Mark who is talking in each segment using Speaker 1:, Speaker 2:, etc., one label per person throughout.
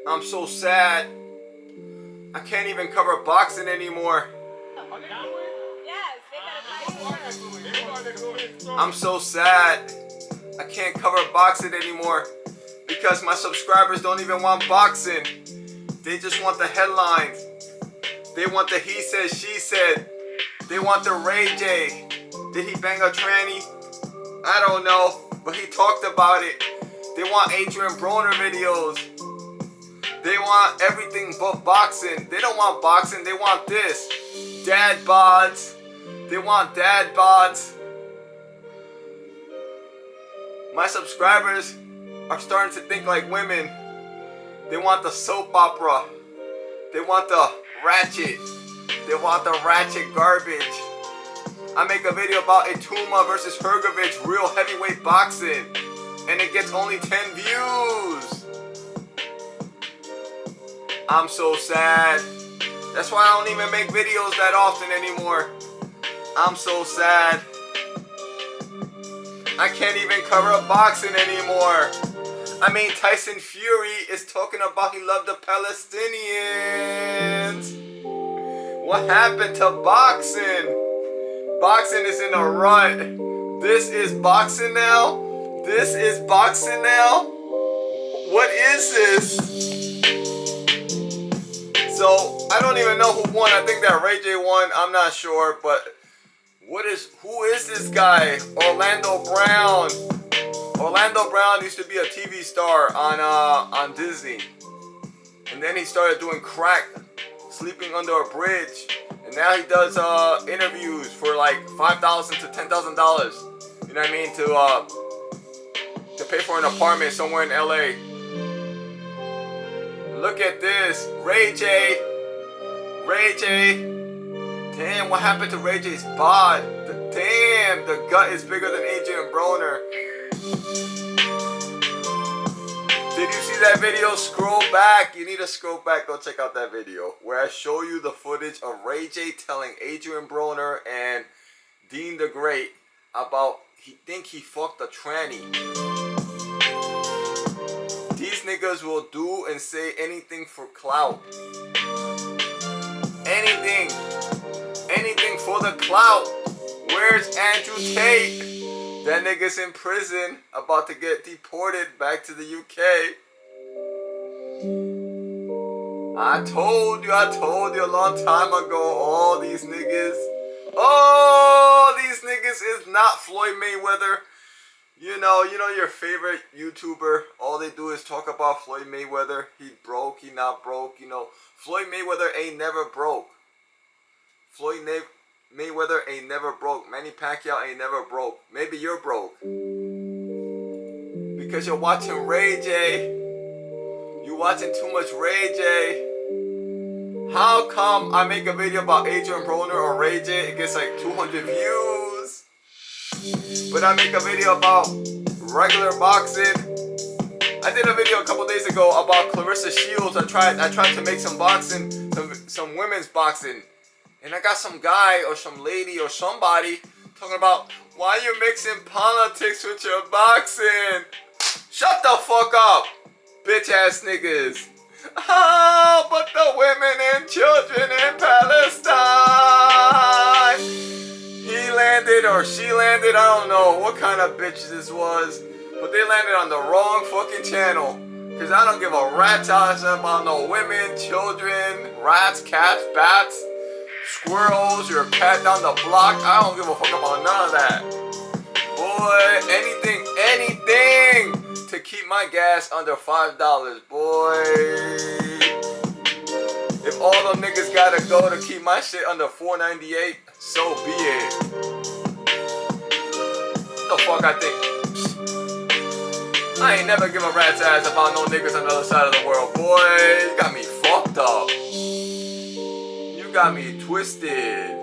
Speaker 1: I'm so sad. I can't even cover boxing anymore. I'm so sad. I can't cover boxing anymore because my subscribers don't even want boxing. They just want the headlines. They want the he said, she said. They want the Ray J. Did he bang a tranny? I don't know, but he talked about it. They want Adrian Broner videos. They want everything but boxing. They don't want boxing, they want this. Dad bods. They want dad bods. My subscribers are starting to think like women. They want the soap opera. They want the ratchet. They want the ratchet garbage. I make a video about Ituma versus Hrgovic, real heavyweight boxing, and it gets only 10 views. I'm so sad. That's why I don't even make videos that often anymore. I'm so sad. I can't even cover up boxing anymore. I mean, Tyson Fury is talking about he loved the Palestinians. What happened to boxing? Boxing is in a rut. This is boxing now? This is boxing now? What is this? So, I don't even know who won. I think that Ray J won. I'm not sure, but who is this guy? Orlando Brown. Orlando Brown used to be a TV star on Disney. And then he started doing crack, sleeping under a bridge. And now he does interviews for like $5,000 to $10,000. You know what I mean? To pay for an apartment somewhere in LA. Look at this. Ray J. Damn, what happened to Ray J's bod? Damn, the gut is bigger than Adrian Broner. Did you see that video? Scroll back. You need to scroll back. Go check out that video where I show you the footage of Ray J telling Adrian Broner and Dean the Great about he fucked a tranny. These niggas will do and say anything for clout. Anything for the clout. Where's Andrew Tate? That nigga's in prison, about to get deported back to the UK. I told you a long time ago, all these niggas is not Floyd Mayweather. You know your favorite YouTuber, all they do is talk about Floyd Mayweather. He broke, he not broke, Floyd Mayweather ain't never broke. Mayweather ain't never broke. Manny Pacquiao ain't never broke. Maybe you're broke. Because you're watching Ray J. You're watching too much Ray J. How come I make a video about Adrian Broner or Ray J, it gets like 200 views? But I make a video about regular boxing. I did a video a couple days ago about Clarissa Shields. I tried to make some boxing, some women's boxing. And I got some guy or some lady or somebody talking about why you mixing politics with your boxing. Shut the fuck up, bitch ass niggas. Oh, but the women and children in Palestine. He landed or she landed, I don't know what kind of bitch this was. But they landed on the wrong fucking channel. Cause I don't give a rat's ass about no women, children, rats, cats, bats, squirrels, your cat down the block. I don't give a fuck about none of that. Boy, anything to keep my gas under $5, boy. If all them niggas gotta go to keep my shit under $4.98, so be it. What the fuck I think? I ain't never give a rat's ass about no niggas on the other side of the world, boy. You got me fucked up. You got me twisted.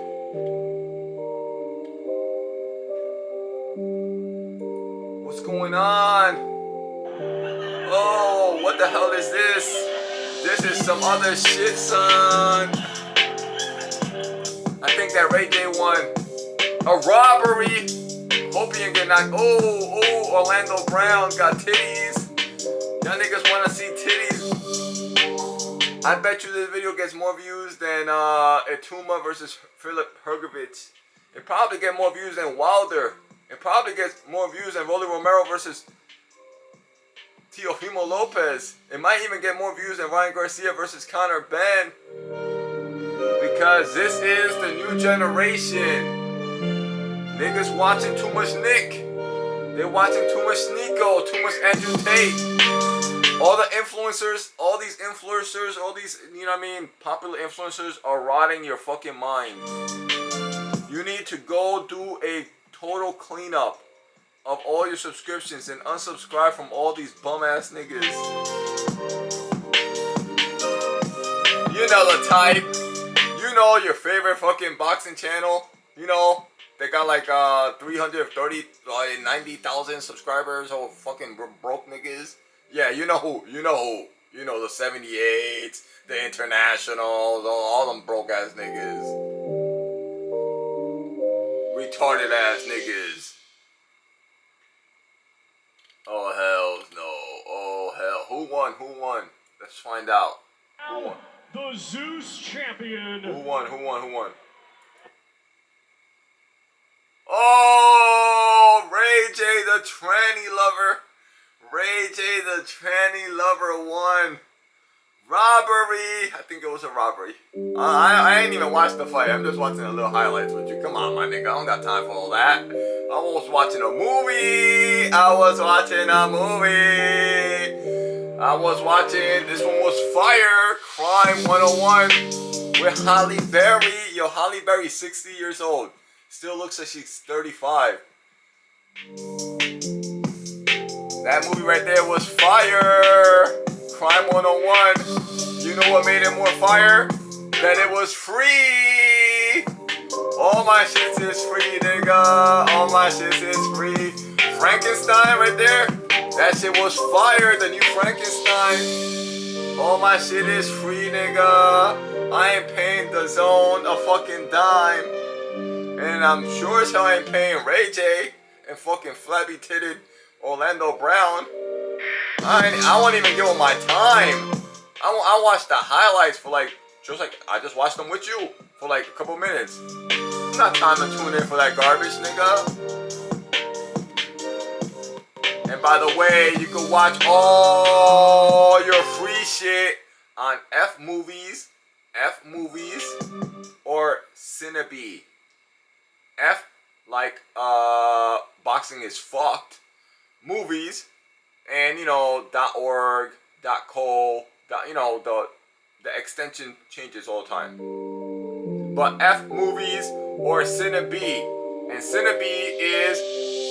Speaker 1: What's going on? Oh, what the hell is this? This is some other shit, son. I think that Ray J won a robbery. Hope he ain't get knocked. Oh, Orlando Brown got titties. Y'all niggas wanna see titties? I bet you this video gets more views than Etuma versus Philip Hergovich. It probably get more views than Wilder. It probably gets more views than Rolly Romero versus Teofimo Lopez. It might even get more views than Ryan Garcia versus Conor Benn. Because this is the new generation. Niggas watching too much Nick. They're watching too much Sneeko, too much Andrew Tate. All the influencers, all these, you know what I mean, popular influencers are rotting your fucking mind. You need to go do a total cleanup of all your subscriptions and unsubscribe from all these bum ass niggas. You know the type. You know your favorite fucking boxing channel. You know, they got like 330, 90,000 subscribers. Oh, fucking broke niggas. Yeah, you know who. You know who. You know the 78s, the internationals, all them broke ass niggas. Retarded ass niggas. Oh hell no. Oh hell. Who won? Who won? Let's find out. Who won?
Speaker 2: The Zeus champion.
Speaker 1: Who won? Who won? Who won? Oh, Ray J the tranny lover. Ray J the tranny lover won. Robbery. I think it was a robbery. I ain't even watched the fight. I'm just watching the little highlights with you. Come on, my nigga. I don't got time for all that. I was watching a movie. I was watching. This one was Fire. Crime 101 with Halle Berry. Yo, Halle Berry's 60 years old. Still looks like she's 35. That movie right there was Fire. Crime 101. You know what made it more fire? That it was free. All my shit is free, nigga. All my shit is free. Frankenstein right there. That shit was fire. The new Frankenstein. All my shit is free, nigga. I ain't paying the zone a fucking dime. And I'm sure as hell I ain't paying Ray J and fucking flabby titted Orlando Brown. I won't even give him my time. I watched the highlights for like, I just watched them with you for like a couple minutes. Not time to tune in for that garbage, nigga. And by the way, you can watch all your free shit on F Movies or Cinebee. F like boxing is fucked. Movies. And you know, .org, .co, you know, the extension changes all the time. But F Movies or Cinebee, and Cinebee is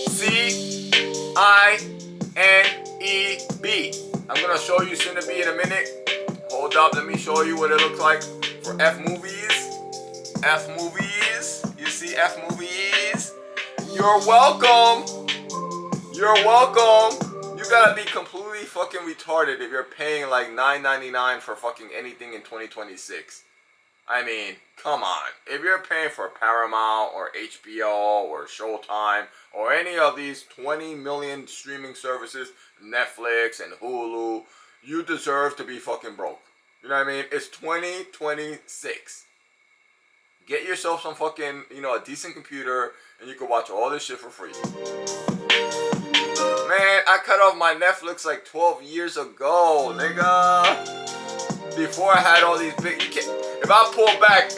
Speaker 1: CINEB. I'm gonna show you Cinebee in a minute. Hold up, let me show you what it looks like for F Movies. F Movies, you see F Movies. You're welcome. You're welcome. You gotta be completely fucking retarded if you're paying like $9.99 for fucking anything in 2026. I mean, come on. If you're paying for Paramount or HBO or Showtime or any of these 20 million streaming services, Netflix and Hulu, you deserve to be fucking broke. You know what I mean? It's 2026. Get yourself some fucking, you know, a decent computer and you can watch all this shit for free. Man, I cut off my Netflix like 12 years ago, nigga. Before I had all these big... If I pull back,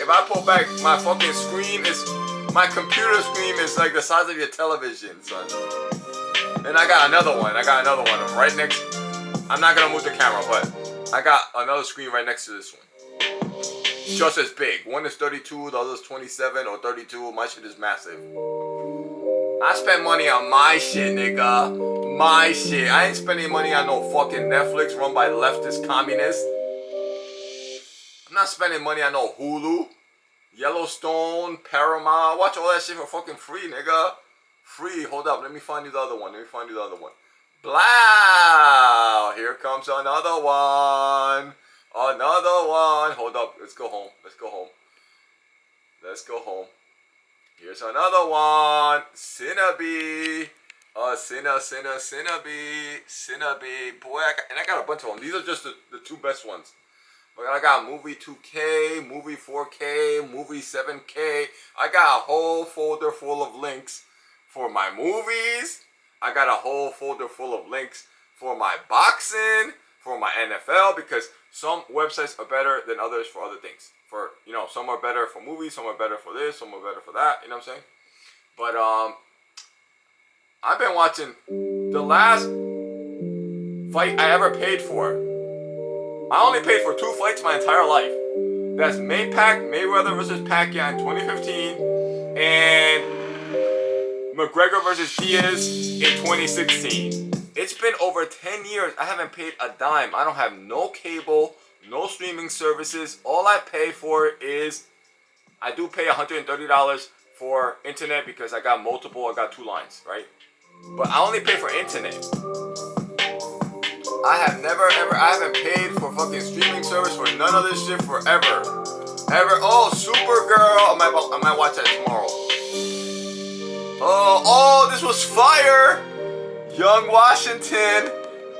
Speaker 1: my fucking screen is... My computer screen is like the size of your television, son. And I got another one. Right next... I'm not gonna move the camera, but I got another screen right next to this one. Just as big. One is 32, the other is 27 or 32. My shit is massive. I spend money on my shit, nigga. My shit. I ain't spending money on no fucking Netflix run by leftist communists. I'm not spending money on no Hulu, Yellowstone, Paramount. Watch all that shit for fucking free, nigga. Free. Hold up. Let me find you the other one. Blah. Here comes another one. Hold up. Let's go home. Here's another one. Cinebee. Cinebee. Boy, I got a bunch of them. These are just the two best ones. But I got movie 2K, movie 4K, movie 7K. I got a whole folder full of links for my movies. I got a whole folder full of links for my boxing, for my NFL, because some websites are better than others for other things. For, you know, some are better for movies, some are better for this, some are better for that, you know what I'm saying? But I've been watching the last fight I ever paid for. I only paid for 2 fights my entire life. That's Mayweather versus Pacquiao in 2015 and McGregor versus Diaz in 2016. It's been over 10 years. I haven't paid a dime. I don't have no cable, no streaming services. All I pay for is, I do pay $130 for internet because I got 2 lines, right? But I only pay for internet. I haven't paid for fucking streaming service for none of this shit forever. Ever. Oh, Supergirl. I might watch that tomorrow. Oh, this was fire. Young Washington.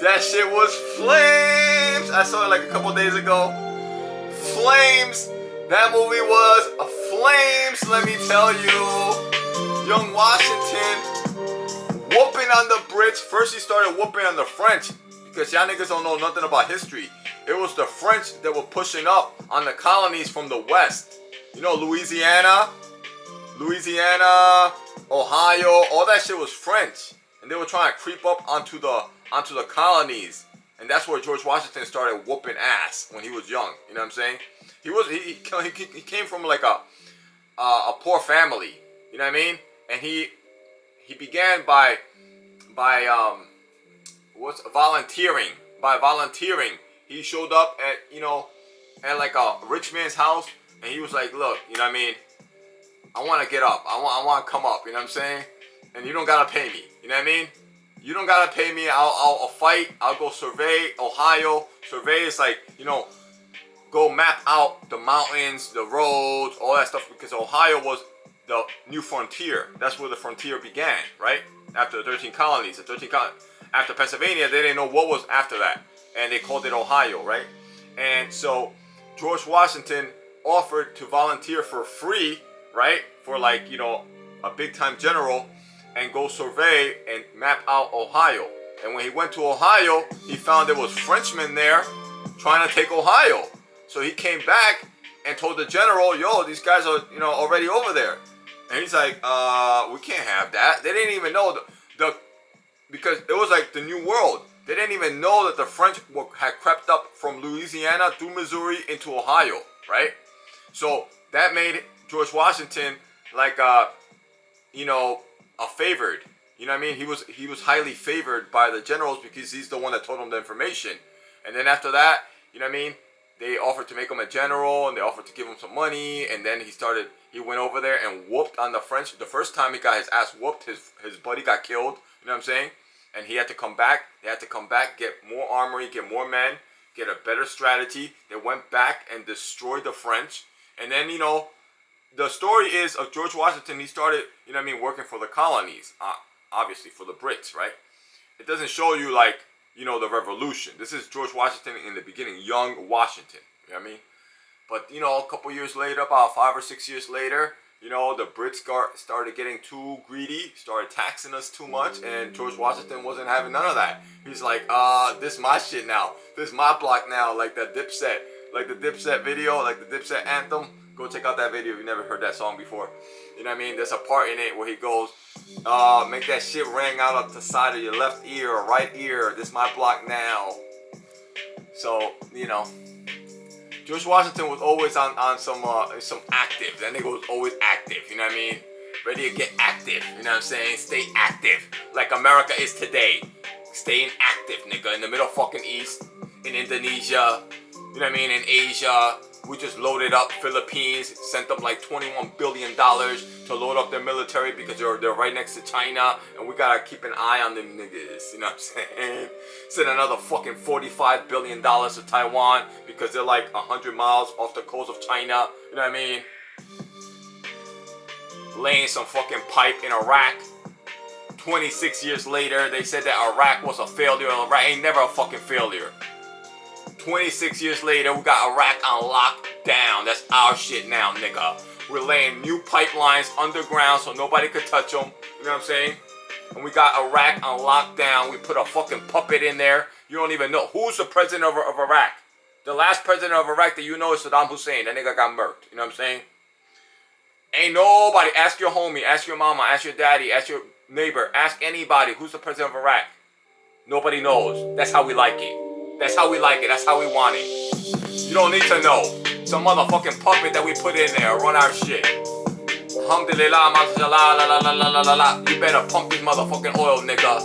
Speaker 1: That shit was flames. I saw it like a couple days ago. Flames. That movie was a flames, let me tell you. Young Washington whooping on the Brits. First he started whooping on the French, because y'all niggas don't know nothing about history. It was the French that were pushing up on the colonies from the west. You know, Louisiana, Ohio, all that shit was French. And they were trying to creep up onto the colonies. And that's where George Washington started whooping ass when he was young. You know what I'm saying? He came from like a poor family. You know what I mean? And he began by volunteering. By volunteering, he showed up at like a rich man's house, and he was like, look, you know what I mean? I want to get up. I want to come up. You know what I'm saying? And you don't gotta pay me. You know what I mean? You don't gotta pay me. I'll fight. I'll go survey Ohio. Survey is like, you know, go map out the mountains, the roads, all that stuff, because Ohio was the new frontier. That's where the frontier began, right? After the 13 colonies. After Pennsylvania, they didn't know what was after that. And they called it Ohio, right? And so George Washington offered to volunteer for free, right? For like, you know, a big time general, and go survey and map out Ohio. And when he went to Ohio, he found there was Frenchmen there trying to take Ohio. So he came back and told the general, yo, these guys are, you know, already over there. And he's like, we can't have that. They didn't even know because it was like the New World. They didn't even know that the French had crept up from Louisiana through Missouri into Ohio, right? So that made George Washington like, you know, a favored. You know what I mean? He was highly favored by the generals because he's the one that told him the information. And then after that, you know what I mean? They offered to make him a general, and they offered to give him some money, and then he went over there and whooped on the French. The first time he got his ass whooped, his buddy got killed, you know what I'm saying? And he had to come back. They had to come back, get more armory, get more men, get a better strategy. They went back and destroyed the French. And then, you know, the story is of George Washington. He started, you know what I mean, working for the colonies, obviously for the Brits, right? It doesn't show you like, you know, the revolution. This is George Washington in the beginning, young Washington, you know what I mean? But, you know, a couple years later, about 5 or 6 years later, you know, the Brits started getting too greedy, started taxing us too much, and George Washington wasn't having none of that. He's like, this my shit now. This my block now, like the Dipset video, like the Dipset anthem. Go check out that video if you never heard that song before. You know what I mean? There's a part in it where he goes, make that shit ring out up the side of your left ear or right ear. This my block now. So, you know, George Washington was always on some active. That nigga was always active, you know what I mean? Ready to get active, you know what I'm saying? Stay active, like America is today. Staying active, nigga, in the Middle fucking East, in Indonesia, you know what I mean, in Asia. We just loaded up Philippines, sent them like $21 billion to load up their military because they're right next to China, and we gotta keep an eye on them niggas, you know what I'm saying? Send another fucking $45 billion to Taiwan because they're like 100 miles off the coast of China, you know what I mean? Laying some fucking pipe in Iraq. 26 years later, they said that Iraq was a failure. Iraq ain't never a fucking failure. 26 years later, we got Iraq on lockdown. That's our shit now, nigga. We're laying new pipelines underground so nobody could touch them. You know what I'm saying? And we got Iraq on lockdown. We put a fucking puppet in there. You don't even know. Who's the president of Iraq? The last president of Iraq that you know is Saddam Hussein. That nigga got murked. You know what I'm saying? Ain't nobody. Ask your homie. Ask your mama. Ask your daddy. Ask your neighbor. Ask anybody. Who's the president of Iraq? Nobody knows. That's how we like it. That's how we like it. That's how we want it. You don't need to know. Some motherfucking puppet that we put in there. Run our shit. Alhamdulillah, mashallah, la la la la la la la. You better pump this motherfucking oil, nigga.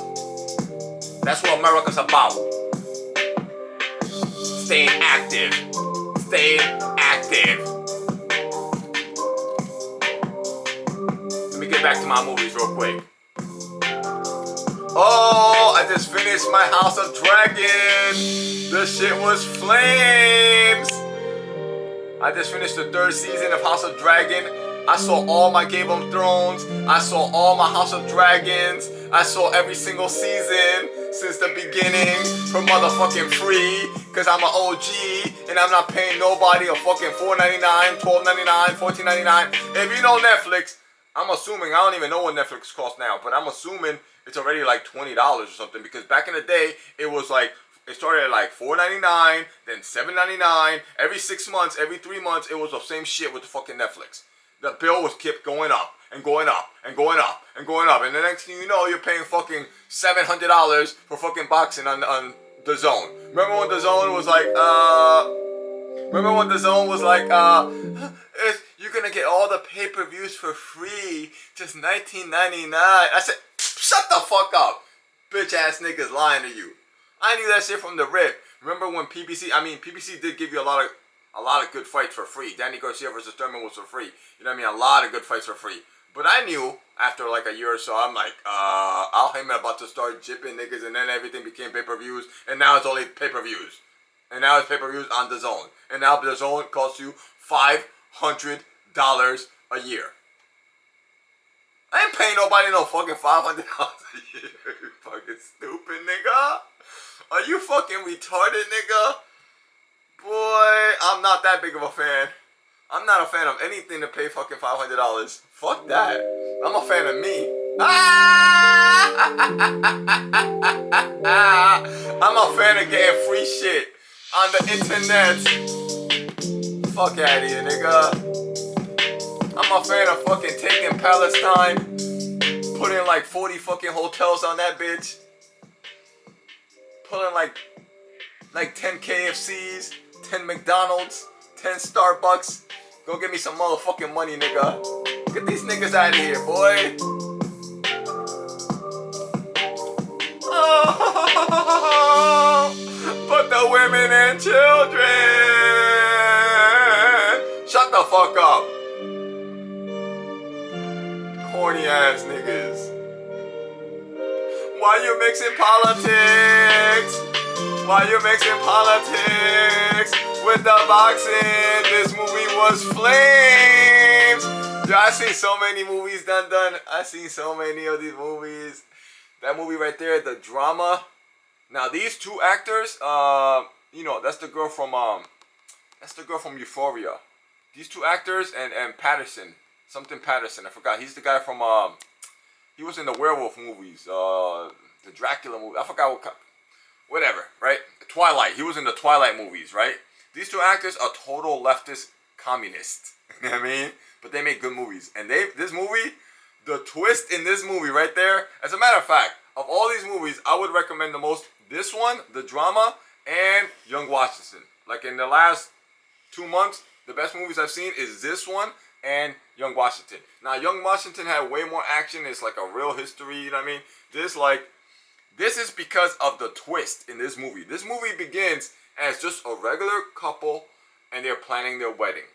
Speaker 1: That's what America's about. Staying active. Staying active. Let me get back to my movies real quick. Oh, I just finished my House of Dragon. The shit was flames. I just finished the 3rd season of House of Dragon. I saw all my Game of Thrones. I saw all my House of Dragons. I saw every single season since the beginning for motherfucking free. Cause I'm an OG and I'm not paying nobody a fucking $4.99, $12.99, $14.99. If you know Netflix, I'm assuming, I don't even know what Netflix costs now, but I'm assuming it's already like $20 or something. Because back in the day, it was like, it started at like $4.99, then $7.99. Every 6 months, every 3 months, it was the same shit with the fucking Netflix. The bill was kept going up and going up and going up and going up. And the next thing you know, you're paying fucking $700 for fucking boxing on the Zone. Remember when the Zone was like, you're gonna get all the pay-per-views for free, just $19.99. I said, shut the fuck up. Bitch ass niggas lying to you. I knew that shit from the rip. Remember when PBC did give you a lot of good fights for free. Danny Garcia versus Thurman was for free. You know what I mean? A lot of good fights for free. But I knew after like a year or so, I'm like, Al Heyman about to start jipping niggas, and then everything became pay-per-views, and now it's only pay-per-views. And now it's pay-per-views on the Zone. And now the Zone costs you $500 a year. I ain't paying nobody no fucking $500 a year. You fucking stupid nigga. Are you fucking retarded, nigga? Boy, I'm not that big of a fan. I'm not a fan of anything to pay fucking $500. Fuck that. I'm a fan of me. I'm a fan of getting free shit on the internet. Fuck out of here, nigga. I'm a fan of fucking taking Palestine, putting like 40 fucking hotels on that bitch, pulling like 10 KFCs, 10 McDonald's, 10 Starbucks. Go get me some motherfucking money, nigga. Get these niggas out of here, boy. Oh, but the women and children. Shut the fuck up. Corny ass niggas. Why you mixing politics? Why you mixing politics with the boxing? This movie was flames. Yo, I seen so many movies done. I seen so many of these movies. That movie right there, the drama. Now these two actors, you know, that's the girl from Euphoria. These two actors and Patterson. Something Patterson, I forgot. He's the guy from, he was in the werewolf movies, the Dracula movie. I forgot what, whatever, right? Twilight. He was in the Twilight movies, right? These two actors are total leftist communists. You know what I mean? But they make good movies. And this movie, the twist in this movie right there, as a matter of fact, of all these movies, I would recommend the most this one, the drama, and Young Washington. Like in the last 2 months, the best movies I've seen is this one and Young Washington. Now, Young Washington had way more action. It's like a real history, you know what I mean? This is because of the twist in this movie. This movie begins as just a regular couple and they're planning their wedding.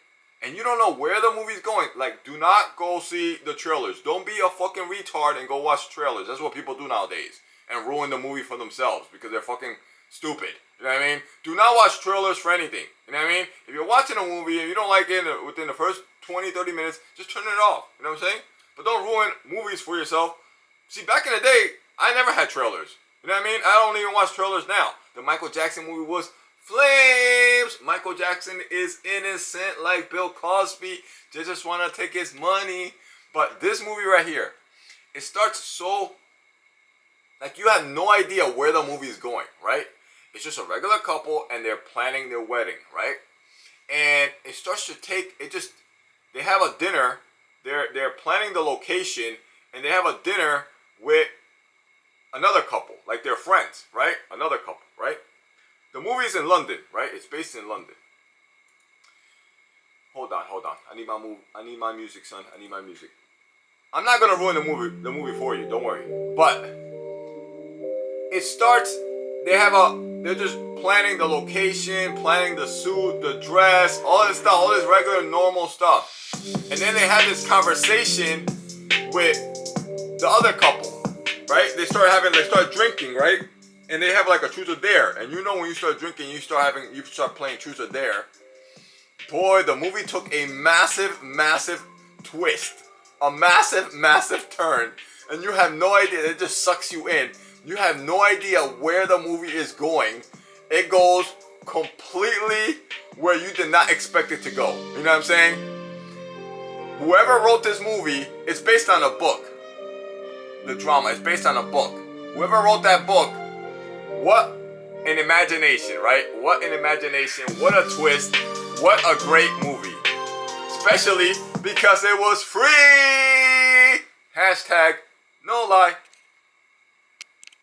Speaker 1: And you don't know where the movie's going. Like, do not go see the trailers. Don't be a fucking retard and go watch trailers. That's what people do nowadays. And ruin the movie for themselves because they're fucking stupid. You know what I mean? Do not watch trailers for anything. You know what I mean? If you're watching a movie and you don't like it within the first 20, 30 minutes, just turn it off. You know what I'm saying? But don't ruin movies for yourself. See, back in the day, I never had trailers. You know what I mean? I don't even watch trailers now. The Michael Jackson movie was flames. Michael Jackson is innocent like Bill Cosby. They just want to take his money. But this movie right here, it starts so, like you have no idea where the movie is going, right? It's just a regular couple and they're planning their wedding, right? And it starts to take, they have a dinner. They're planning the location and they have a dinner with another couple, like they're friends, right? Another couple, right? The movie's in London, right? It's based in London. Hold on. I need my music, son. I need my music. I'm not gonna ruin the movie for you, don't worry. But it starts, they're just planning the location, planning the suit, the dress, all this stuff, all this regular normal stuff. And then they have this conversation with the other couple, right? They start drinking, right? And they have like a truth or dare. And you know when you start drinking, you start playing truth or dare. Boy, the movie took a massive, massive twist. A massive, massive turn. And you have no idea. It just sucks you in. You have no idea where the movie is going. It goes completely where you did not expect it to go. You know what I'm saying? Whoever wrote this movie, it's based on a book. The drama is based on a book. Whoever wrote that book, what an imagination, right? What an imagination. What a twist. What a great movie. Especially because it was free. Hashtag no lie.